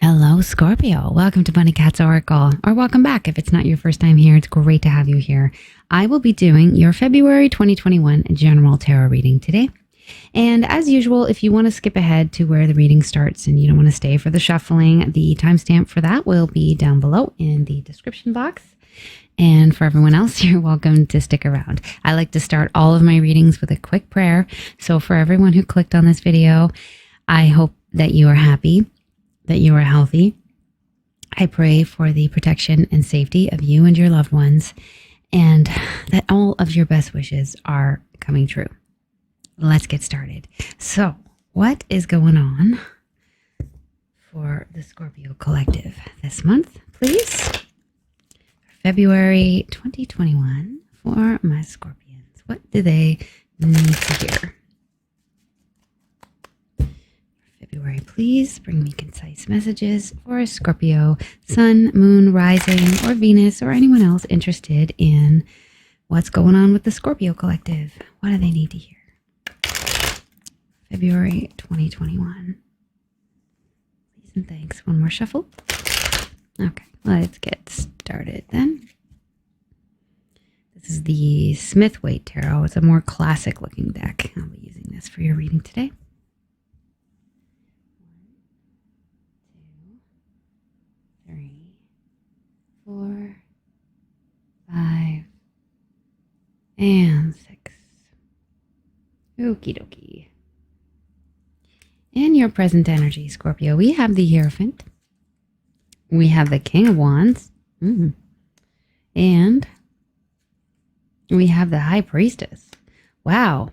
Hello, Scorpio. Welcome to Bunny Cat's Oracle, or welcome back if it's not your first time here. It's great to have you here. I will be doing your February 2021 general tarot reading today. And as usual, if you want to skip ahead to where the reading starts and you don't want to stay for the shuffling, the timestamp for that will be down below in the description box. And for everyone else, you're welcome to stick around. I like to start all of my readings with a quick prayer. So for everyone who clicked on this video, I hope that you are happy, that you are healthy. I pray for the protection and safety of you and your loved ones, and that all of your best wishes are coming true. Let's get started. So, what is going on for the Scorpio collective this month, please? February 2021 for my Scorpions. What do they need to hear? February, please bring me concise messages for Scorpio, Sun, Moon, Rising, or Venus, or anyone else interested in what's going on with the Scorpio collective. What do they need to hear? February 2021. Please and thanks. One more shuffle. Okay, let's get started then. This is the Smith-Waite Tarot. It's a more classic looking deck. I'll be using this for your reading today. 1, 2, 3, 4, 5, and 6. Okie dokie. In your present energy, Scorpio, we have the Hierophant. We have the King of Wands. And we have the High Priestess. Wow.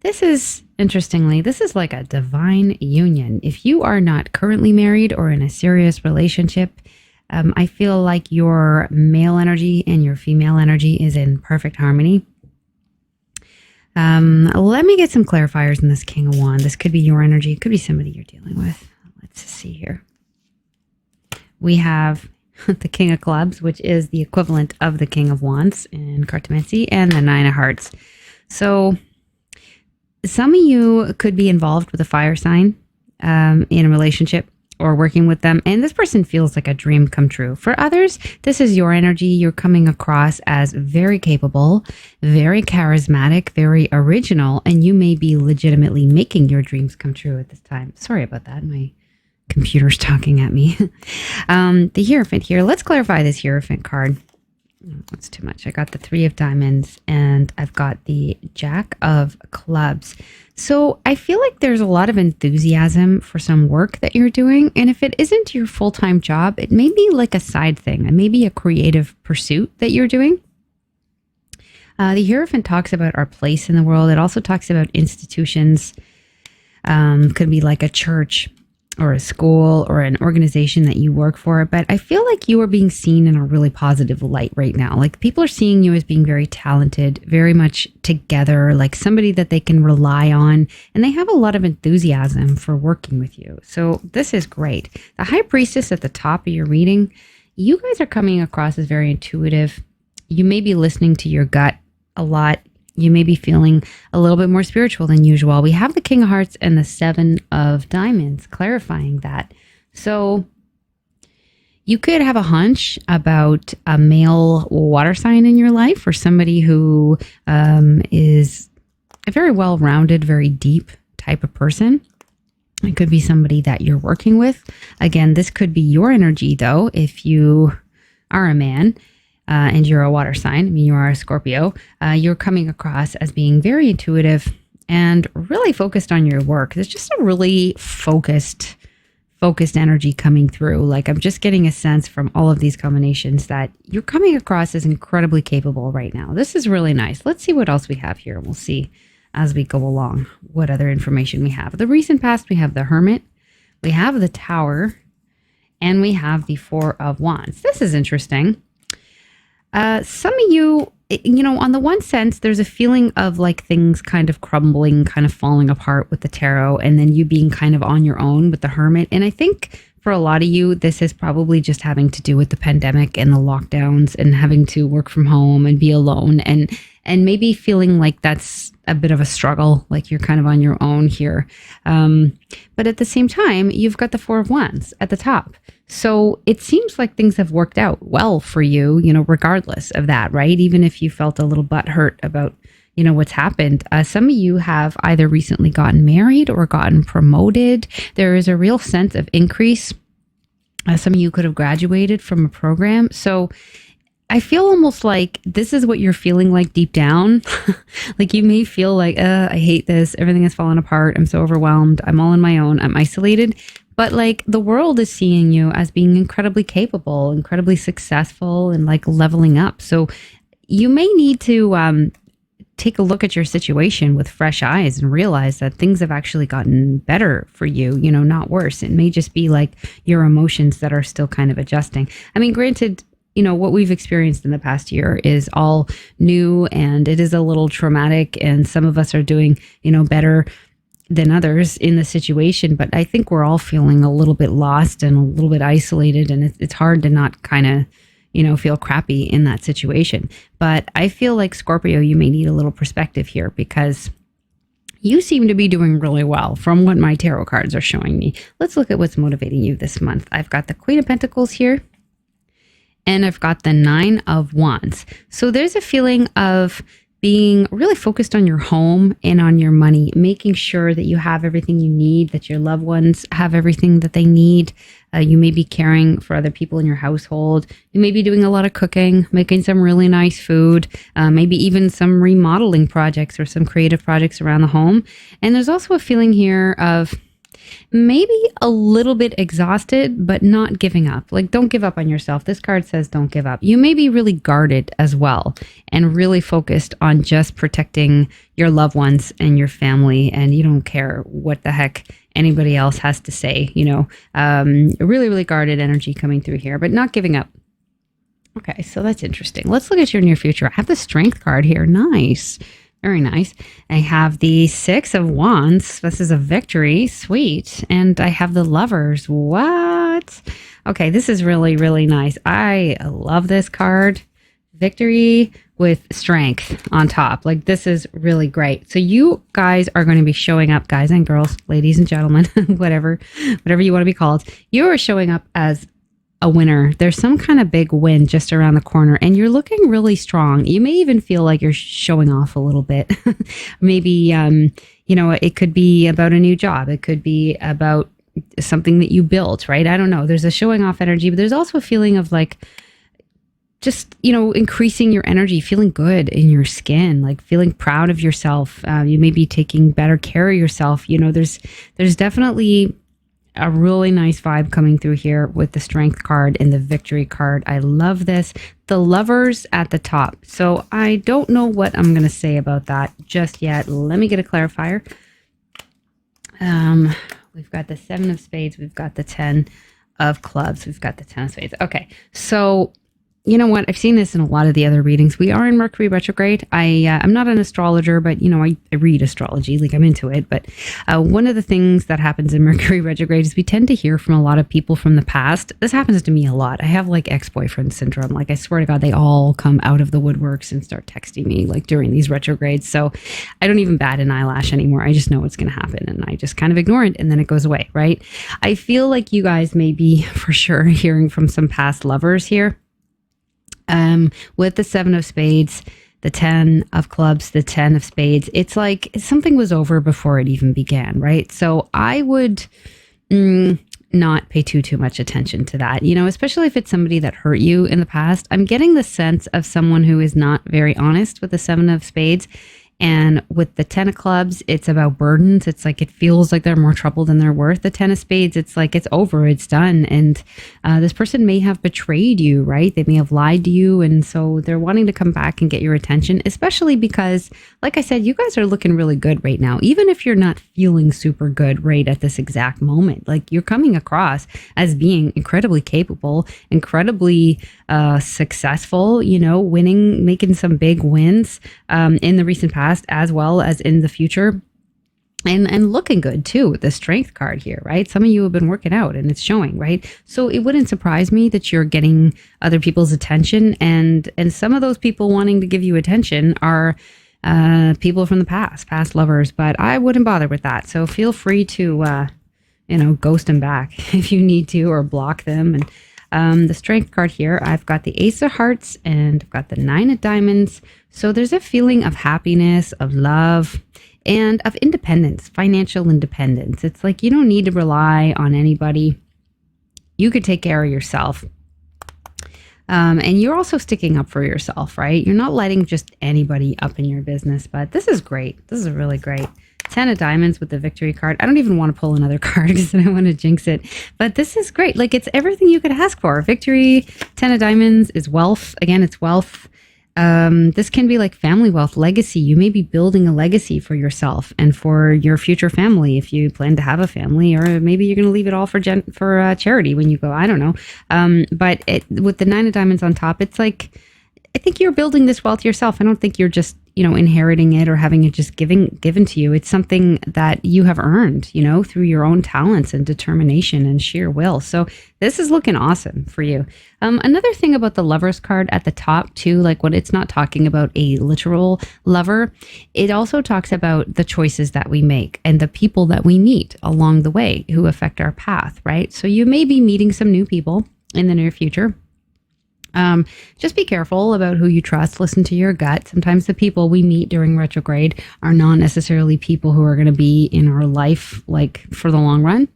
This is, interestingly, this is like a divine union. If you are not currently married or in a serious relationship, I feel like your male energy and your female energy is in perfect harmony. Let me get some clarifiers in this King of Wands. This could be your energy. It could be somebody you're dealing with. Let's see here. We have the King of Clubs, which is the equivalent of the King of Wands in cartomancy, and the Nine of Hearts. So some of you could be involved with a fire sign in a relationship or working with them, and this person feels like a dream come true. For others, this is your energy. You're coming across as very capable, very charismatic, very original, and you may be legitimately making your dreams come true at this time. Sorry about that. My computer's talking at me. The Hierophant here. Let's clarify this Hierophant card. That's too much. I got the 3 of Diamonds and I've got the Jack of Clubs. So I feel like there's a lot of enthusiasm for some work that you're doing. And if it isn't your full-time job, it may be like a side thing. It may be a creative pursuit that you're doing. The Hierophant talks about our place in the world. It also talks about institutions. Could be like a church or a school or an organization that you work for. But I feel like you are being seen in a really positive light right now. Like people are seeing you as being very talented, very much together, like somebody that they can rely on. And they have a lot of enthusiasm for working with you. So this is great. The High Priestess at the top of your reading, you guys are coming across as very intuitive. You may be listening to your gut a lot. You may be feeling a little bit more spiritual than usual. We have the King of Hearts and the 7 of Diamonds clarifying that. So you could have a hunch about a male water sign in your life, or somebody who is a very well-rounded, very deep type of person. It could be somebody that you're working with. Again, this could be your energy, though, if you are a man. And you're a water sign, I mean, you are a Scorpio, you're coming across as being very intuitive and really focused on your work. There's just a really focused energy coming through. Like I'm just getting a sense from all of these combinations that you're coming across as incredibly capable right now. This is really nice. Let's see what else we have here. We'll see as we go along what other information we have. The recent past, we have the Hermit, we have the Tower, and we have the 4 of Wands. This is interesting. Some of you, on the one sense, there's a feeling of like things kind of crumbling, kind of falling apart with the tarot, and then you being kind of on your own with the Hermit. And I think for a lot of you, this is probably just having to do with the pandemic and the lockdowns and having to work from home and be alone. And and maybe feeling like that's a bit of a struggle, like you're kind of on your own here. But at the same time, you've got the Four of Wands at the top. So it seems like things have worked out well for you, regardless of that, right? Even if you felt a little butthurt about, what's happened. Some of you have either recently gotten married or gotten promoted. There is a real sense of increase. Some of you could have graduated from a program. So I feel almost like this is what you're feeling like deep down. Like you may feel like, I hate this. Everything has fallen apart. I'm so overwhelmed. I'm all on my own. I'm isolated. But like the world is seeing you as being incredibly capable, incredibly successful, and like leveling up. So you may need to take a look at your situation with fresh eyes and realize that things have actually gotten better for you, not worse. It may just be like your emotions that are still kind of adjusting. I mean, granted, what we've experienced in the past year is all new and it is a little traumatic, and some of us are doing, better than others in the situation. But I think we're all feeling a little bit lost and a little bit isolated, and it's hard to not kind of, feel crappy in that situation. But I feel like Scorpio, you may need a little perspective here because you seem to be doing really well from what my tarot cards are showing me. Let's look at what's motivating you this month. I've got the Queen of Pentacles here, and I've got the Nine of Wands. So there's a feeling of being really focused on your home and on your money, making sure that you have everything you need, that your loved ones have everything that they need. You may be caring for other people in your household. You may be doing a lot of cooking, making some really nice food, maybe even some remodeling projects or some creative projects around the home. And there's also a feeling here of maybe a little bit exhausted, but not giving up. Like, don't give up on yourself. This card says don't give up. You may be really guarded as well and really focused on just protecting your loved ones and your family. And you don't care what the heck anybody else has to say, really, really guarded energy coming through here, but not giving up. Okay, so that's interesting. Let's look at your near future. I have the Strength card here. Nice. Very nice. I have the Six of Wands. This is a victory. Sweet. And I have the Lovers. What? Okay, this is really, really nice. I love this card. Victory with strength on top. Like, this is really great. So you guys are going to be showing up, guys and girls, ladies and gentlemen, whatever you want to be called. You are showing up as a winner. There's some kind of big win just around the corner, and you're looking really strong. You may even feel like you're showing off a little bit. Maybe, it could be about a new job. It could be about something that you built, right? I don't know. There's a showing off energy, but there's also a feeling of like, just, increasing your energy, feeling good in your skin, like feeling proud of yourself. You may be taking better care of yourself. There's definitely a really nice vibe coming through here with the Strength card and the Victory card. I love this. The Lovers at the top. So I don't know what I'm going to say about that just yet. Let me get a clarifier. We've got the Seven of Spades. We've got the 10 of Clubs. We've got the 10 of Spades. Okay. So you know what? I've seen this in a lot of the other readings. We are in Mercury retrograde. I'm not an astrologer, but I read astrology, like I'm into it. But one of the things that happens in Mercury retrograde is we tend to hear from a lot of people from the past. This happens to me a lot. I have like ex-boyfriend syndrome. Like, I swear to God, they all come out of the woodworks and start texting me like during these retrogrades. So I don't even bat an eyelash anymore. I just know what's going to happen, and I just kind of ignore it, and then it goes away, right? I feel like you guys may be for sure hearing from some past lovers here. With the Seven of Spades, the 10 of Clubs, the 10 of Spades, it's like something was over before it even began, right? So I would not pay too much attention to that, especially if it's somebody that hurt you in the past. I'm getting the sense of someone who is not very honest with the Seven of Spades. And with the 10 of Clubs, it's about burdens. It's like it feels like they're more trouble than they're worth. The 10 of Spades, it's like it's over, it's done. And this person may have betrayed you, right? They may have lied to you. And so they're wanting to come back and get your attention, especially because, like I said, you guys are looking really good right now. Even if you're not feeling super good right at this exact moment, like you're coming across as being incredibly capable, incredibly successful, winning, making some big wins in the recent past as well as in the future. and looking good too with the strength card here, right? Some of you have been working out and it's showing, right? So it wouldn't surprise me that you're getting other people's attention, and some of those people wanting to give you attention are people from the past lovers, but I wouldn't bother with that. So feel free to ghost them back if you need to, or block them. And the strength card here, I've got the Ace of Hearts and I've got the Nine of Diamonds. So there's a feeling of happiness, of love, and of independence, financial independence. It's like you don't need to rely on anybody. You could take care of yourself. And you're also sticking up for yourself, right? You're not letting just anybody up in your business, but this is great. This is really great. 10 of Diamonds with the Victory card. I don't even want to pull another card because I don't want to jinx it, but this is great. Like, it's everything you could ask for. Victory, 10 of Diamonds is wealth. Again, it's wealth. This can be like family wealth, legacy. You may be building a legacy for yourself and for your future family if you plan to have a family, or maybe you're going to leave it all for charity when you go. I don't know. But with the Nine of Diamonds on top, it's like, I think you're building this wealth yourself. I don't think you're just, inheriting it or having it just given to you. It's something that you have earned, through your own talents and determination and sheer will. So this is looking awesome for you. Another thing about the Lovers card at the top too, like when it's not talking about a literal lover, it also talks about the choices that we make and the people that we meet along the way who affect our path, right? So you may be meeting some new people in the near future. Just be careful about who you trust. Listen to your gut. Sometimes the people we meet during retrograde are not necessarily people who are going to be in our life, like for the long run.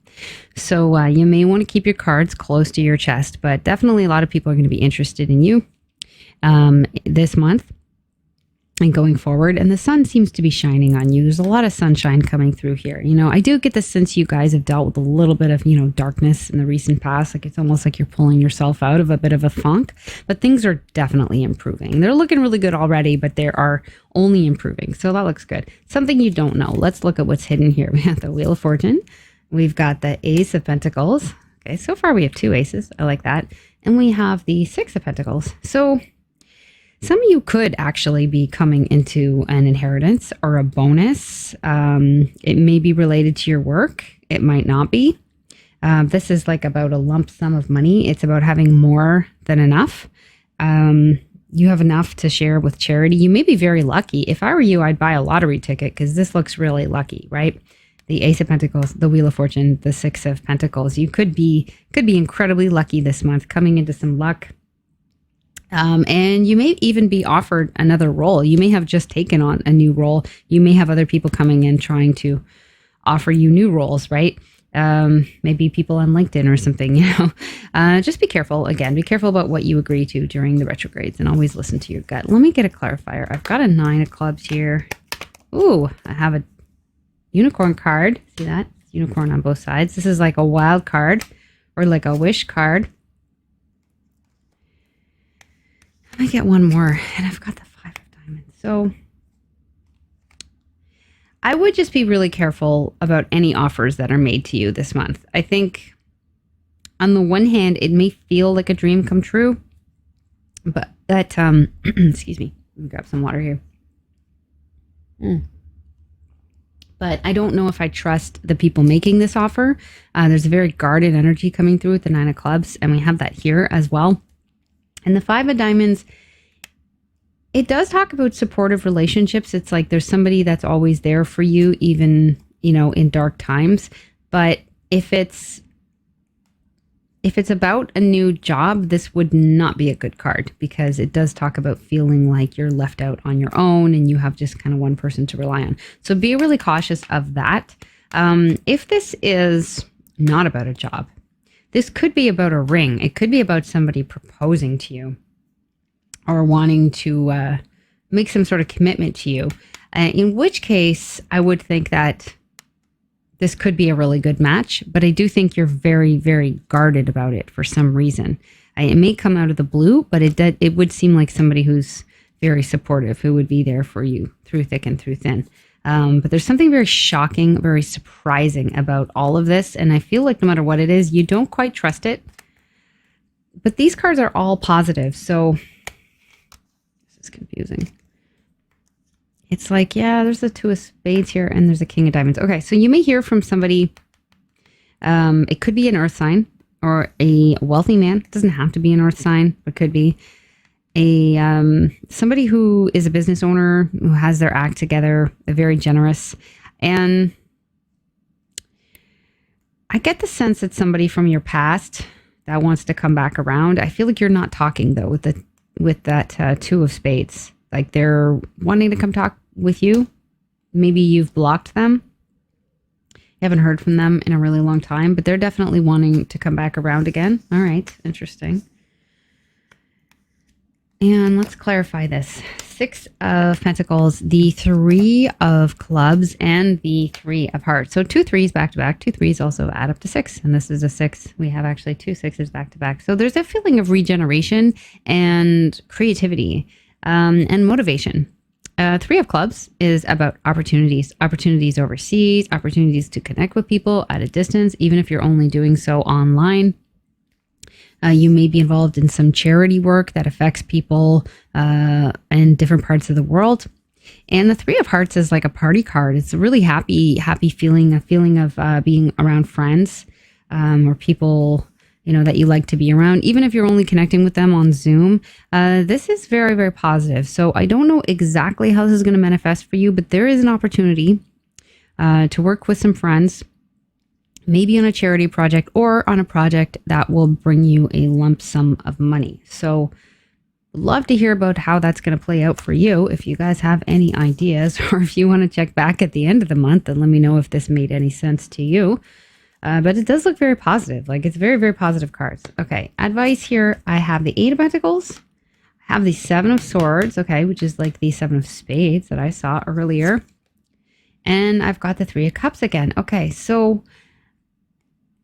So you may want to keep your cards close to your chest, but definitely a lot of people are going to be interested in you this month and going forward. And the sun seems to be shining on you. There's a lot of sunshine coming through here. I do get the sense you guys have dealt with a little bit of, darkness in the recent past. Like, it's almost like you're pulling yourself out of a bit of a funk, but things are definitely improving. They're looking really good already, but they are only improving. So that looks good. Something you don't know. Let's look at what's hidden here. We have the Wheel of Fortune. We've got the Ace of Pentacles. Okay, so far we have 2 aces. I like that. And we have the 6 of Pentacles. So some of you could actually be coming into an inheritance or a bonus. It may be related to your work. It might not be. This is like about a lump sum of money. It's about having more than enough. You have enough to share with charity. You may be very lucky. If I were you, I'd buy a lottery ticket because this looks really lucky, right? The Ace of Pentacles, the Wheel of Fortune, the 6 of Pentacles. You could be incredibly lucky this month, coming into some luck. And you may even be offered another role. You may have just taken on a new role. You may have other people coming in trying to offer you new roles, right? Maybe people on LinkedIn or something, just be careful. Again, be careful about what you agree to during the retrogrades and always listen to your gut. Let me get a clarifier. I've got a 9 of clubs here. Ooh, I have a unicorn card. See that? Unicorn on both sides. This is like a wild card or like a wish card. Let me get one more, and I've got the 5 of Diamonds. So I would just be really careful about any offers that are made to you this month. I think on the one hand, it may feel like a dream come true, but that, excuse me, let me grab some water here. But I don't know if I trust the people making this offer. There's a very guarded energy coming through with the 9 of clubs, and we have that here as well. And the 5 of Diamonds, it does talk about supportive relationships. It's like there's somebody that's always there for you, even, in dark times. But if it's about a new job, this would not be a good card because it does talk about feeling like you're left out on your own and you have just kind of one person to rely on. So be really cautious of that. If this is not about a job, this could be about a ring. It could be about somebody proposing to you or wanting to make some sort of commitment to you, in which case I would think that this could be a really good match, but I do think you're very, very guarded about it for some reason. It may come out of the blue, but it would seem like somebody who's very supportive, who would be there for you through thick and through thin. But there's something very shocking, very surprising about all of this. And I feel like no matter what it is, you don't quite trust it. But these cards are all positive. So this is confusing. It's like, yeah, there's a two of spades here and there's a king of diamonds. Okay, so you may hear from somebody. It could be an earth sign or a wealthy man. It doesn't have to be an earth sign, but could be a somebody who is a business owner who has their act together, very generous. And I get the sense that somebody from your past that wants to come back around. I feel like you're not talking though with that two of spades. Like they're wanting to come talk with you. Maybe you've blocked them. You haven't heard from them in a really long time, but they're definitely wanting to come back around again. All right, interesting. And let's clarify this. 6 of Pentacles, the 3 of Clubs, and the 3 of Hearts. So 2 threes back to back. 2 threes also add up to 6. And this is a 6. We have actually 2 sixes back to back. So there's a feeling of regeneration and creativity and motivation. 3 of Clubs is about opportunities overseas, opportunities to connect with people at a distance, even if you're only doing so online. You may be involved in some charity work that affects people in different parts of the world. And the 3 of Hearts is like a party card. It's a really happy feeling, a feeling of being around friends or people, that you like to be around, even if you're only connecting with them on Zoom. This is very, very positive. So I don't know exactly how this is going to manifest for you, but there is an opportunity to work with some friends, maybe on a charity project or on a project that will bring you a lump sum of money. So love to hear about how that's going to play out for you. If you guys have any ideas, or if you want to check back at the end of the month and let me know if this made any sense to you. But it does look very positive. Like it's very, very positive cards. Okay. Advice here. I have the 8 of Pentacles. I have the 7 of Swords. Okay. Which is like the 7 of Spades that I saw earlier. And I've got the 3 of Cups again. Okay. So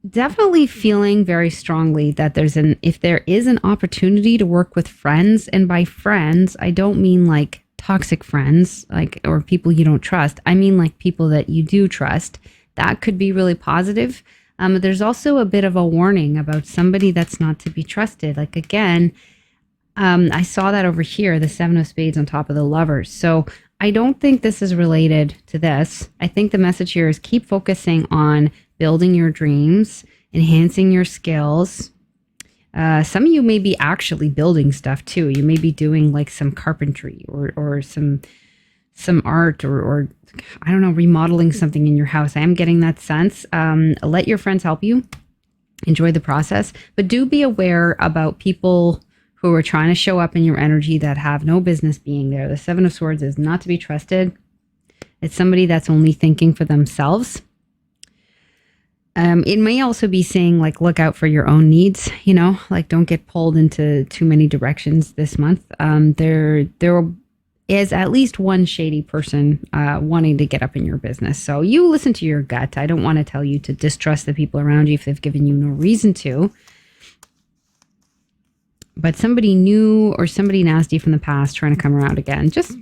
definitely feeling very strongly that if there is an opportunity to work with friends, and by friends, I don't mean like toxic friends, or people you don't trust. I mean like people that you do trust. That could be really positive. There's also a bit of a warning about somebody that's not to be trusted. Like again, I saw that over here, the 7 of Spades on top of the Lovers. So I don't think this is related to this. I think the message here is keep focusing on building your dreams, enhancing your skills. Some of you may be actually building stuff too. You may be doing like some carpentry or some art or I don't know, remodeling something in your house. I am getting that sense. Let your friends help you. Enjoy the process, but do be aware about people who are trying to show up in your energy that have no business being there. The 7 of Swords is not to be trusted. It's somebody that's only thinking for themselves. It may also be saying like, look out for your own needs, like don't get pulled into too many directions this month. There is at least one shady person wanting to get up in your business. So you listen to your gut. I don't want to tell you to distrust the people around you if they've given you no reason to. But somebody new or somebody nasty from the past trying to come around again, just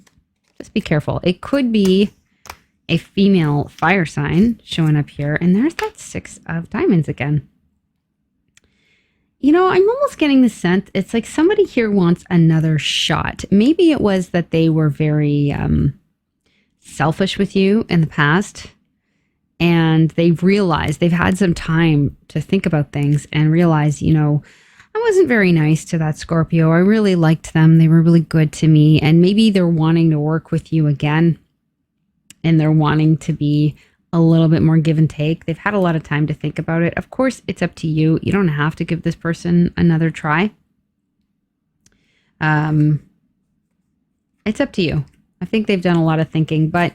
be careful. It could be a female fire sign showing up here. And there's that 6 of Diamonds again. I'm almost getting the sense it's like somebody here wants another shot. Maybe it was that they were very selfish with you in the past, and they've realized they've had some time to think about things and realize, I wasn't very nice to that Scorpio. I really liked them. They were really good to me. And maybe they're wanting to work with you again, and they're wanting to be a little bit more give and take. They've had a lot of time to think about it. Of course, it's up to you. You don't have to give this person another try. It's up to you. I think they've done a lot of thinking, but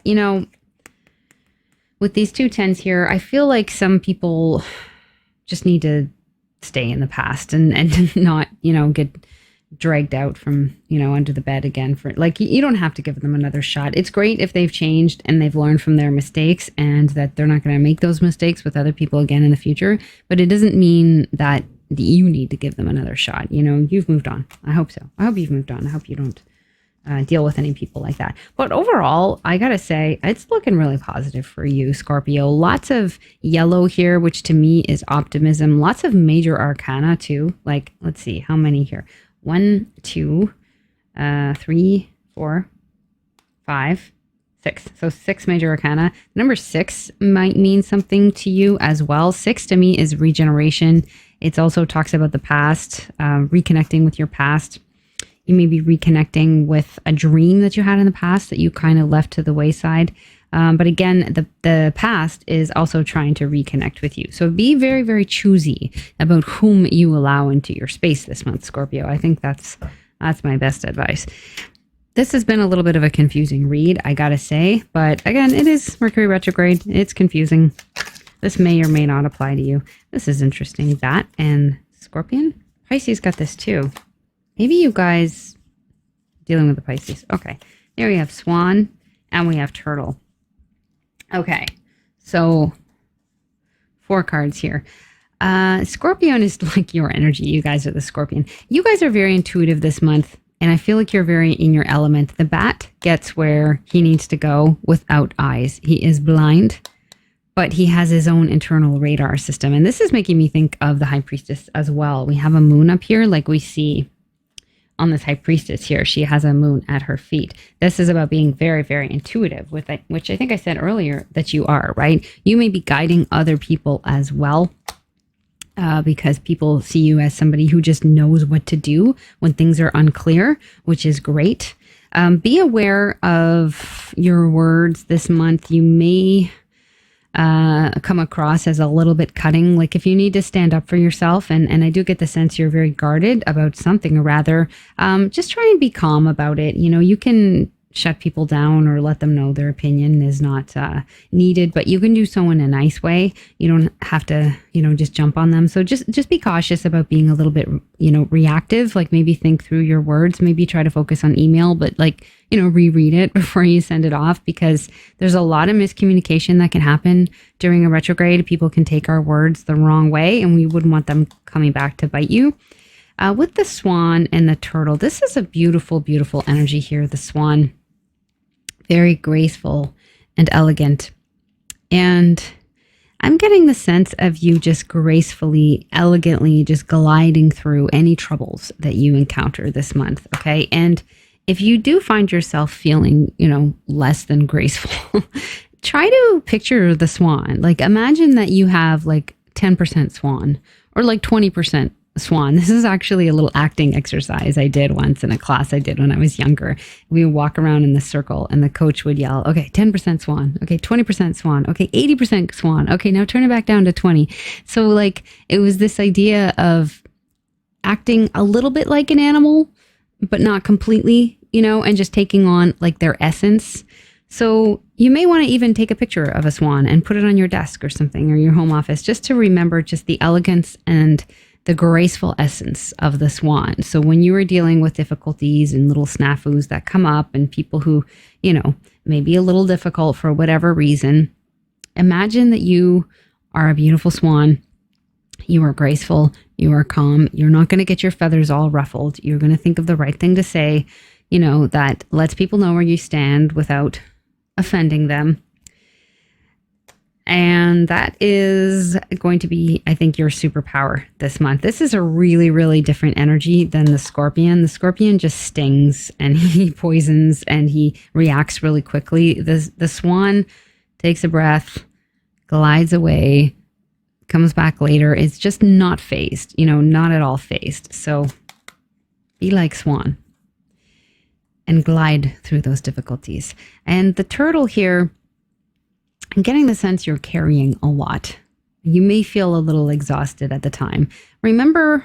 with these 2 tens here, I feel like some people just need to stay in the past and not, get dragged out from, under the bed again for like, you don't have to give them another shot. It's great if they've changed and they've learned from their mistakes and that they're not going to make those mistakes with other people again in the future. But it doesn't mean that you need to give them another shot. You've moved on. I hope so. I hope you've moved on. I hope you don't deal with any people like that. But overall, I gotta say, it's looking really positive for you, Scorpio. Lots of yellow here, which to me is optimism. Lots of major arcana too. Like, let's see, how many here? 1, 2, 3, 4, 5, Six. So six major arcana. Number six might mean something to you as well. Six to me is regeneration. It also talks about the past, reconnecting with your past. You may be reconnecting with a dream that you had in the past that you kind of left to the wayside. But again, the past is also trying to reconnect with you. So be very, very choosy about whom you allow into your space this month, Scorpio. I think that's my best advice. This has been a little bit of a confusing read, I gotta say. But again, it is Mercury retrograde. It's confusing. This may or may not apply to you. This is interesting. That and Scorpion. Pisces got this too. Maybe you guys dealing with the Pisces. Okay. There we have Swan and we have Turtle. Okay. So 4 cards here. Scorpion is like your energy. You guys are the Scorpion. You guys are very intuitive this month. And I feel like you're very in your element. The bat gets where he needs to go without eyes. He is blind, but he has his own internal radar system. And this is making me think of the High Priestess as well. We have a moon up here like we see on this High Priestess here. She has a moon at her feet. This is about being very, very intuitive, with it, which I think I said earlier that you are, right? You may be guiding other people as well. Because people see you as somebody who just knows what to do when things are unclear, which is great. Be aware of your words this month. You may come across as a little bit cutting. Like if you need to stand up for yourself, and I do get the sense you're very guarded about something, or rather, just try and be calm about it. You know, you can shut people down or let them know their opinion is not needed, but you can do so in a nice way. You don't have to, just jump on them. So just be cautious about being a little bit, reactive. Like maybe think through your words, maybe try to focus on email, but reread it before you send it off, because there's a lot of miscommunication that can happen during a retrograde. People can take our words the wrong way, and we wouldn't want them coming back to bite you. With the Swan and the Turtle, this is a beautiful, beautiful energy here. The Swan, very graceful and elegant. And I'm getting the sense of you just gracefully, elegantly, just gliding through any troubles that you encounter this month. Okay. And if you do find yourself feeling, less than graceful, try to picture the swan. Like imagine that you have like 10% swan or like 20% swan. This is actually a little acting exercise I did once in a class I did when I was younger. We would walk around in the circle and the coach would yell, okay, 10% swan. Okay, 20% swan. Okay, 80% swan. Okay, now turn it back down to 20. So like it was this idea of acting a little bit like an animal, but not completely, and just taking on like their essence. So you may want to even take a picture of a swan and put it on your desk or something, or your home office, just to remember just the elegance and the graceful essence of the swan. So when you are dealing with difficulties and little snafus that come up and people who, may be a little difficult for whatever reason, imagine that you are a beautiful swan. You are graceful. You are calm. You're not going to get your feathers all ruffled. You're going to think of the right thing to say, that lets people know where you stand without offending them. And that is going to be, I think, your superpower this month. This is a really, really different energy than the Scorpion. The Scorpion just stings and he poisons and he reacts really quickly. The Swan takes a breath, glides away, comes back later. It's just not phased, not at all phased. So be like Swan and glide through those difficulties. And the Turtle here, I'm getting the sense you're carrying a lot. You may feel a little exhausted at the time. Remember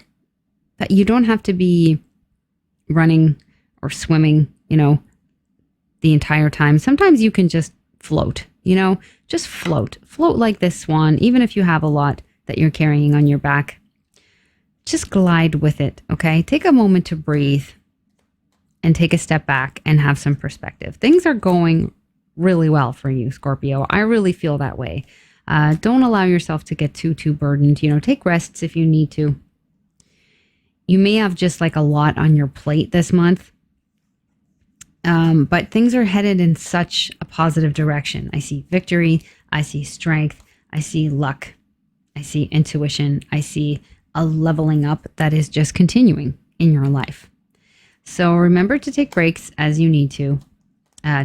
that you don't have to be running or swimming, the entire time. Sometimes you can just float, just float. Float like this swan, even if you have a lot that you're carrying on your back. Just glide with it, okay? Take a moment to breathe and take a step back and have some perspective. Things are going really well for you, Scorpio. I really feel that way. Don't allow yourself to get too burdened. Take rests if you need to. You may have just like a lot on your plate this month, but things are headed in such a positive direction. I see victory. I see strength. I see luck. I see intuition. I see a leveling up that is just continuing in your life. So remember to take breaks as you need to.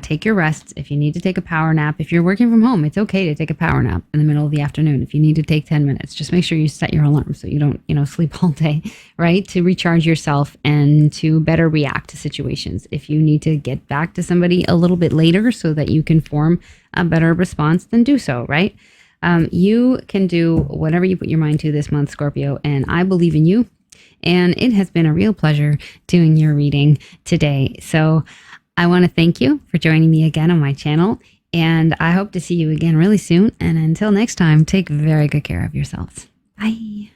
Take your rests. If you need to take a power nap, if you're working from home, it's okay to take a power nap in the middle of the afternoon. If you need to take 10 minutes, just make sure you set your alarm so you don't, sleep all day, right? To recharge yourself and to better react to situations. If you need to get back to somebody a little bit later so that you can form a better response, then do so, right? You can do whatever you put your mind to this month, Scorpio, and I believe in you. And it has been a real pleasure doing your reading today. So I want to thank you for joining me again on my channel, and I hope to see you again really soon. And until next time, take very good care of yourselves. Bye.